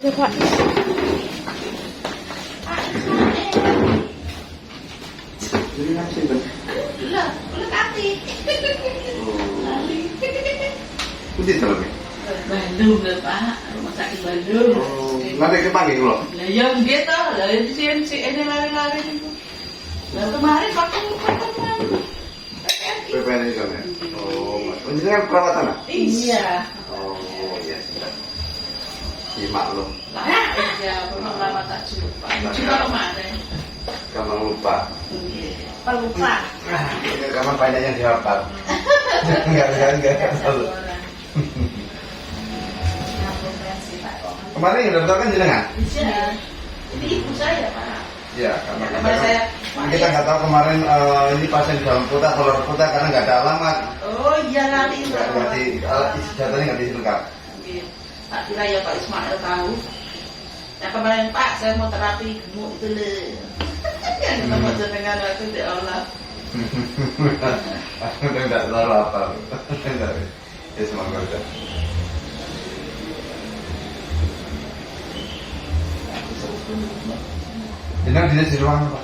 Ya, Pak. Jadi nasi kan? Kaki. Putih terlebih. Bandung lah Pak, rumah sakit Bandung. Nanti kepanggil loh. Lah ya gitu, lah si ini lari-lari itu. Lah kemarin pakai PPN ini kan ya? Oh, ini kan perawatan lah? Iya. Oh, iya. Iya maklum. Lah iya, lama tak jumpa. Jumpa kemarin. Kamu lupa. Pelupa. Kamu banyak yang dihafal. Enggak. Kemarin yang daftar kan jenengan? Iya. Ini ibu saya Pak. Iya, karena saya. kita nggak tahu kemarin ini pasien di dalam kota atau luar kota karena nggak ada alamat. Oh iya lari. Datanya nggak diisi lengkap. Tak kira ya Pak Ismail tahu. Yang kemarin Pak saya mau terapi gemuk itu le. Yang mau jenengan waktu di Allah. Aku udah nggak terlalu hafal. Ya semoga udah. Jenengan di ruangan apa?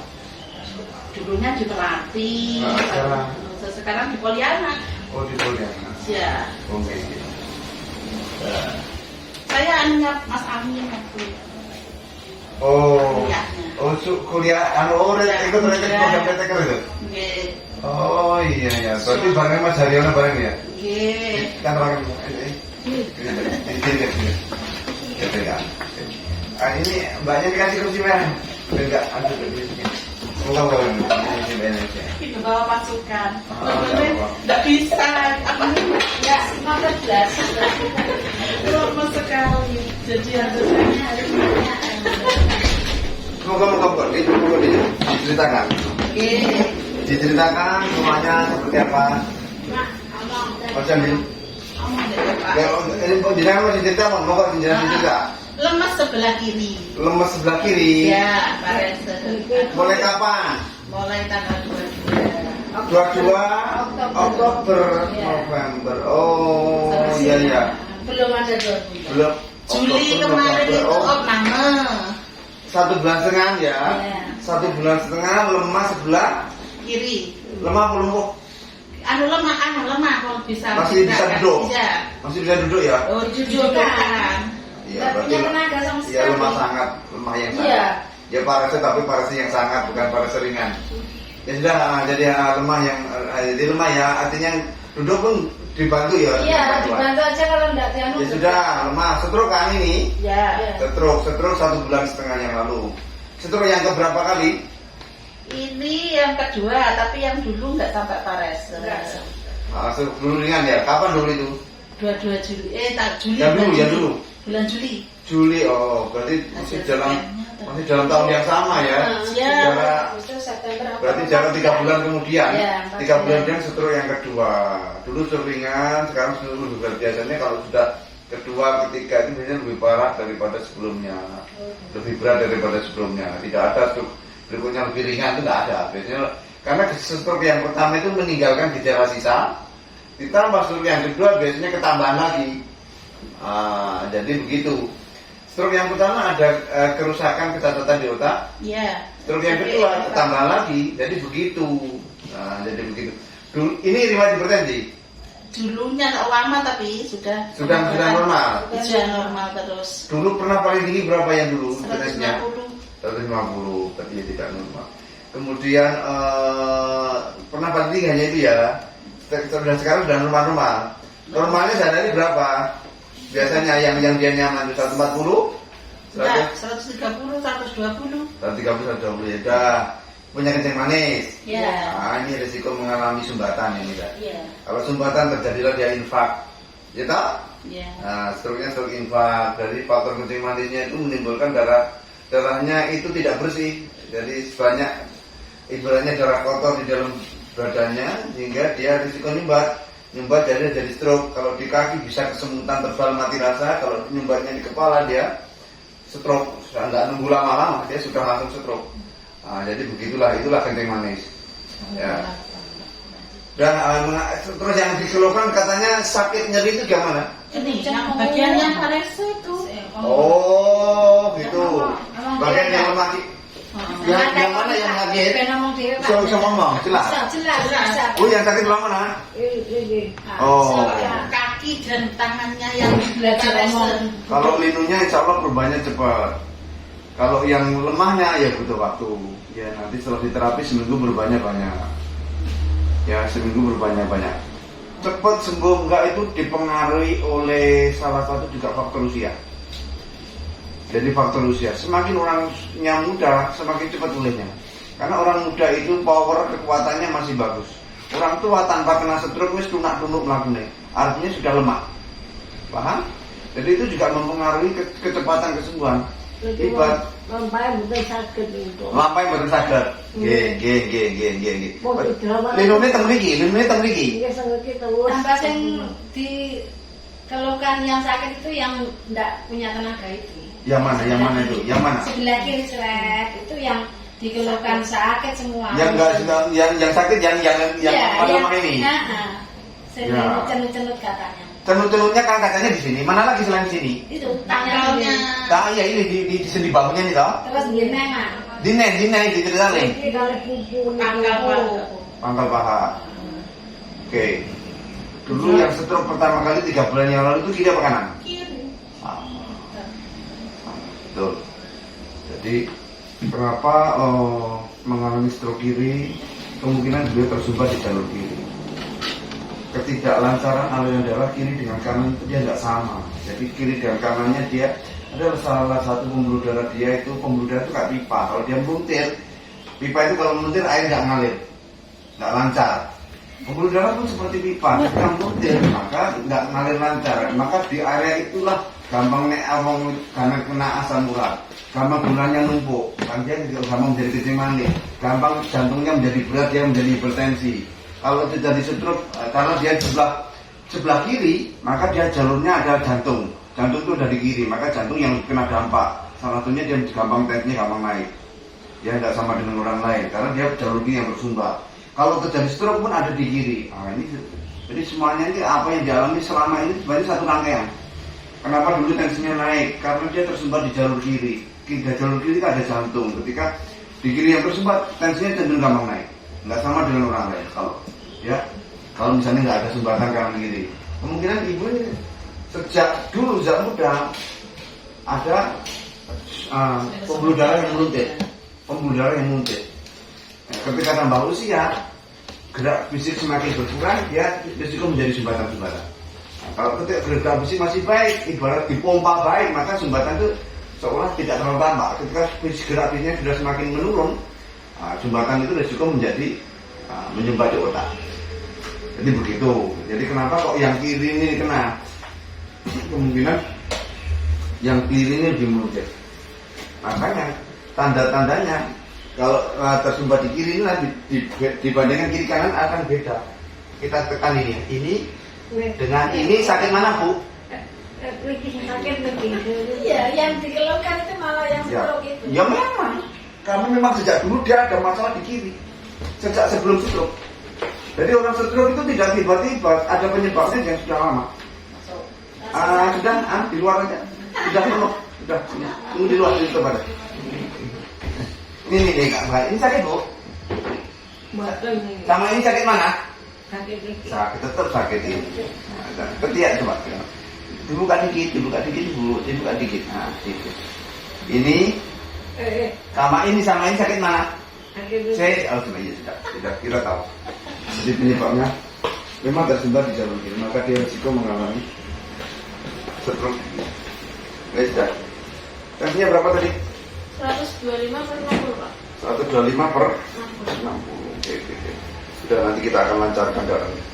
Dulunya di Terapi. Sekarang di Poliana. Oh di Poliana. Iya. Oke. Saya anunya Mas Amin waktu Oh. kuliahnya. Oh kuliah ikut program PTK itu. Nggih. Oh iya. Berarti bareng Mas Haryono bareng ya? Nggih. Kan orang ini. Ya. Ini mbaknya dikasih kursi merah. Enggak, ada di sini. Enggak. Itu bawa pasukan. Allah. Enggak bisa. Aku enggak 15. Lama sekali. Jadi harusnya Semoga diceritakan. Nggih. Diceritakan rumahnya seperti apa? Mas Jamil. Ini jenengan mau cerita mau cerita. Lemas sebelah kiri. Lemes sebelah kiri. Ya, parese. Mulai kapan? Mulai tanggal 22. 22 Oktober, November. Oh, iya. Belum ada 2 bulan. Belum. Juli kemarin itu opname. 1 bulan setengah ya. Iya. 1 bulan setengah lemah sebelah Kiri. lemah lumpuh. Anu lemah kalau bisa. Masih bisa duduk. Bisa. Masih bisa duduk ya? Oh, duduk kan. Iya, berarti ya lemah sangat, lemah yang sangat. Iya. Ya parase tapi parase yang sangat bukan parase ringan. Ya sudah jadi lemah yang jadi lemah ya artinya duduk pun dibantu ya. Iya, dibantu aja kalau enggak dianu. Ya sudah lemah. Stroke kan ini? Ya. Stroke 1 bulan setengah yang lalu. Stroke yang keberapa kali? Ini yang kedua, tapi yang dulu nggak sampai parese. Dulu ringan ya. Kapan dulu itu? 22 Juli. Juli. Yang dulu. Bulan Juli. Juli, oh berarti masih dalam tahun yang sama ya. Iya. Berarti jarak 3 bulan kemudian. Ya, 3 bulan kemudian stroke yang kedua. Dulu stroke ringan, sekarang stroke lebih berat. Biasanya kalau sudah kedua, ketiga itu biasanya lebih parah daripada sebelumnya. Lebih berat daripada sebelumnya. Tidak ada stroke berikutnya lebih ringan, itu tidak ada. Biasanya karena stroke yang pertama itu meninggalkan gejala sisa. Ditambah stroke yang kedua biasanya ketambahan lagi. Jadi begitu. Stroke yang pertama ada kerusakan kecacatan di otak. Iya. Stroke yang kedua ketambahan lagi. Jadi begitu. Dulu, ini riwayat hipertensi. Dulunya nggak lama tapi sudah normal. Sudah normal terus. Dulu pernah paling tinggi berapa yang dulu hipertensinya? 150. 150, berarti ya tidak normal. Kemudian pernah paling tinggi hanya itu ya. Dan sekarang sudah normal. Normalnya sehari berapa? Biasanya yang dia nyaman itu 140, 130, 120. 130 ya dah. Punya kencing manis. Ya. Nah, ini risiko mengalami sumbatan ini kan. Iya. Kalau sumbatan terjadilah dia infak. Ya tak? Iya. Nah, stroke infak. Dari faktor kencing manisnya itu menimbulkan darahnya itu tidak bersih. Jadi sebanyak ibaratnya darah kotor di dalam badannya sehingga dia risiko nyumbat jadi stroke. Kalau di kaki bisa kesemutan tebal mati rasa. Kalau nyumbatnya di kepala dia stroke. Nggak nunggu lama-lama dia sudah langsung stroke. Nah, jadi itulah kencing manis. Ya. Dan terus yang dikeluhkan katanya sakit nyeri itu gimana? Ini yang bagian yang parese itu. Oh, bisa ngomong, jelas. Jelas. Oh, yang sakit tulang mana? Ini. Oh. Kaki dan tangannya yang Belajar ngomong. Kalau linunya insya Allah perubahannya cepat. Kalau yang lemahnya ya butuh waktu. Ya nanti setelah diterapi seminggu berubahnya banyak. Ya seminggu berubahnya banyak. Cepat sembuh enggak itu dipengaruhi oleh salah satu juga faktor usia. Jadi faktor usia. Semakin orangnya muda, semakin cepat pulihnya. Karena orang muda itu power kekuatannya masih bagus. Orang tua tanpa kena stroke wis tunak-tunuk melakukannya. Artinya sudah lemah. Paham? Jadi itu juga mempengaruhi kecepatan kesembuhan. Ibarat Lampai betul sakit itu. lampai betul sakit. Nggih. Linune teng mriki. Ini sangat kita Tambah sing dikeluhkan yang sakit itu yang enggak punya tenaga itu. Yang mana itu? Yang mana? Sebelah kiri seret itu yang dikeluhkan sakit semua. Yang enggak yang sakit yang lemah ini. Sering Ya. cenut-cenut katanya. Cenut-cenutnya kan katanya di sini. Mana lagi selain sini? Itu tanggalnya. Nah, ya ini di sendi bahunya nih toh. Terus gimana? Dinen diceritain. Ini kalau kuku Pangkal paha. Pangkal paha. Oke. Dulu yang stroke pertama kali 3 bulan yang lalu itu kiri apa kanan? Kiri. Betul. Jadi kenapa mengalami stroke kiri? Kemungkinan beliau tersumbat di jalur kiri. Ketidaklancaran aliran darah kiri dengan kanan itu dia nggak sama. Jadi kiri dan kanannya dia adalah salah satu pembuluh darah dia itu pembuluh darah itu kayak pipa. Kalau dia meluntir, pipa itu kalau meluntir air nggak ngalir, nggak lancar. Pembuluh darah pun seperti pipa, ketika meluntir maka nggak ngalir lancar. Maka di area itulah gampang awang karena kena asam urat, gampang gulanya numpuk, kan dia gampang menjadi kencing manis, gampang jantungnya menjadi berat, dia menjadi hipertensi. Kalau terjadi stroke karena dia sebelah kiri, maka dia jalurnya ada jantung. Jantung itu ada di kiri, maka jantung yang kena dampak. Salah satunya dia gampang tensinya gampang naik. Dia tidak sama dengan orang lain karena dia jalur kiri yang bersumbat. Kalau terjadi stroke pun ada di kiri. Nah, ini jadi semuanya ini apa yang dialami selama ini sebenarnya satu rangkaian. Kenapa dulu tensinya naik? Karena dia tersumbat di jalur kiri. Di jalur kiri ada jantung. Ketika di kiri yang tersumbat, tensinya cenderung gampang naik. Nggak sama dengan orang lain. Kalau misalnya nggak ada sumbatan kanan kiri, kemungkinan ibu ini sejak muda ada pembuluh darah yang meluntik. Ketika tambah usia, gerak fisik semakin berkurang, dia risiko menjadi sumbatan-sumbatan. Kalau ketika gerak fisik masih baik, ibarat dipompa baik, maka sumbatan itu seolah tidak terlalu tampak. Ketika gerak fisiknya sudah semakin menurun, sumbatan itu risiko menjadi menyumbat di otak. Jadi begitu. Jadi kenapa kok yang kiri ini kena? Kemungkinan yang kiri ini lebih meluntik. Makanya tanda-tandanya kalau tersumbat di kiri ini dibandingkan kiri kanan akan beda. Kita tekan ini dengan ini sakit mana Bu? sakit begitu. Iya, yang dikeluhkan itu malah yang stroke itu. Ya memang. Kami memang sejak dulu dia ada masalah di kiri. Sejak sebelum stroke. Jadi orang stroke itu tidak tiba-tiba, ada penyebabnya yang sudah lama. Sudah di luar aja. Sudah penuh. Sudah tunggu di luar itu pada. Ini Kak, ini sakit Bu? Sama ini sakit mana? Sakit begitu. Sakit tetap sakit ini. Ketiak coba. Dibuka dikit Bu, dibuka dikit. Nah, itu. Ini sama ini sakit mana? Sakit begitu. Saya sudah kita tahu. Jadi penyebabnya memang tersumbat di jalur kiri, maka dia risiko mengalami stroke. Sudah. Tensinya berapa tadi? 125/60, Pak. 125/60. Oke. Sudah, nanti kita akan lancarkan darahnya.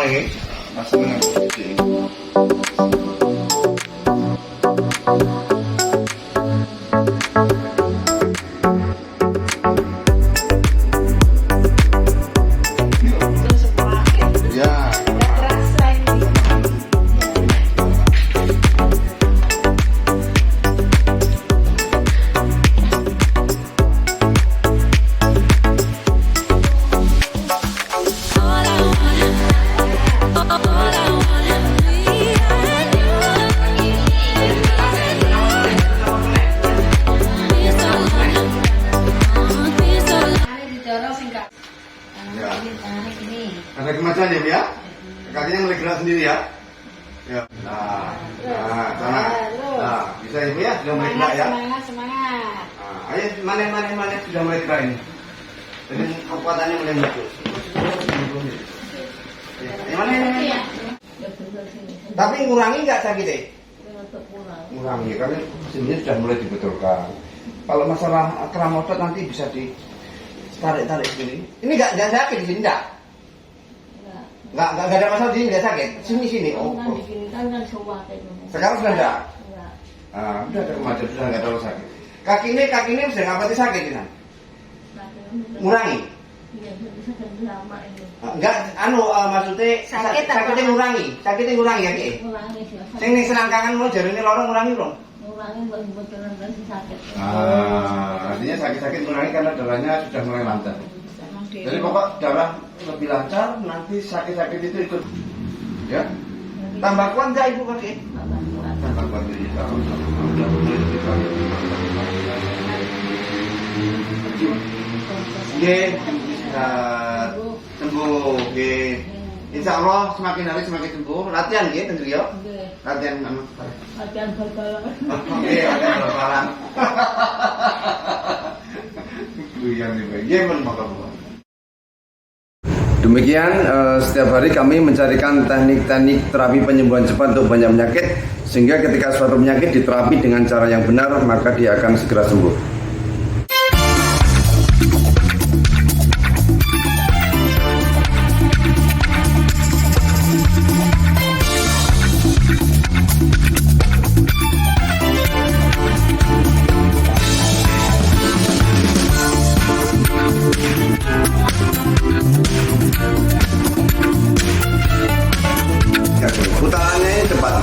Ini masih dengan posisi ini. Ya. Terasa ini. All I want Ada kemajuan ya Bu ya? Kakinya mulai gerak sendiri ya. Ya. Sana. Nah, bisa Ibu ya, sudah mulai gerak ya. Semangat. Nah, ayo mana sudah mulai gerak ini. Jadi kekuatannya mulai muncul. Mana? Tapi ngurangi nggak sakitnya? Ngurangi, karena sini sudah mulai dibetulkan. Kalau masalah keram otot nanti bisa ditarik sini. Ini nggak sakit di sini nggak? Nggak ada masalah di sini nggak sakit. Sini. Oh. Sekarang sudah enggak? Udah ada kemajuan, sudah nggak terlalu sakit. Kaki ini sudah ngapati sakit ini? Ngurangi? Enggak, maksudnya sakitnya ngurangi ya Ki? Sing ning selangkangan mau jarine loro ngurangi belum? Artinya sakit-sakit ngurangi karena darahnya sudah mulai lancar. Jadi pokok darah lebih lancar, nanti sakit-sakit itu ikut. Ya. Tambah kuat enggak Ibu kaki? Tambah kuat ini. Udah mulai lebih kuat. Sembuh. Insya Allah semakin hari semakin sembuh. Latihan gitu tentu ya. Latihan bal-balan. Oke, latihan bal-balan. Demikian setiap hari kami mencarikan teknik-teknik terapi penyembuhan cepat untuk banyak penyakit, sehingga ketika suatu penyakit diterapi dengan cara yang benar maka dia akan segera sembuh. Putarannya cepat.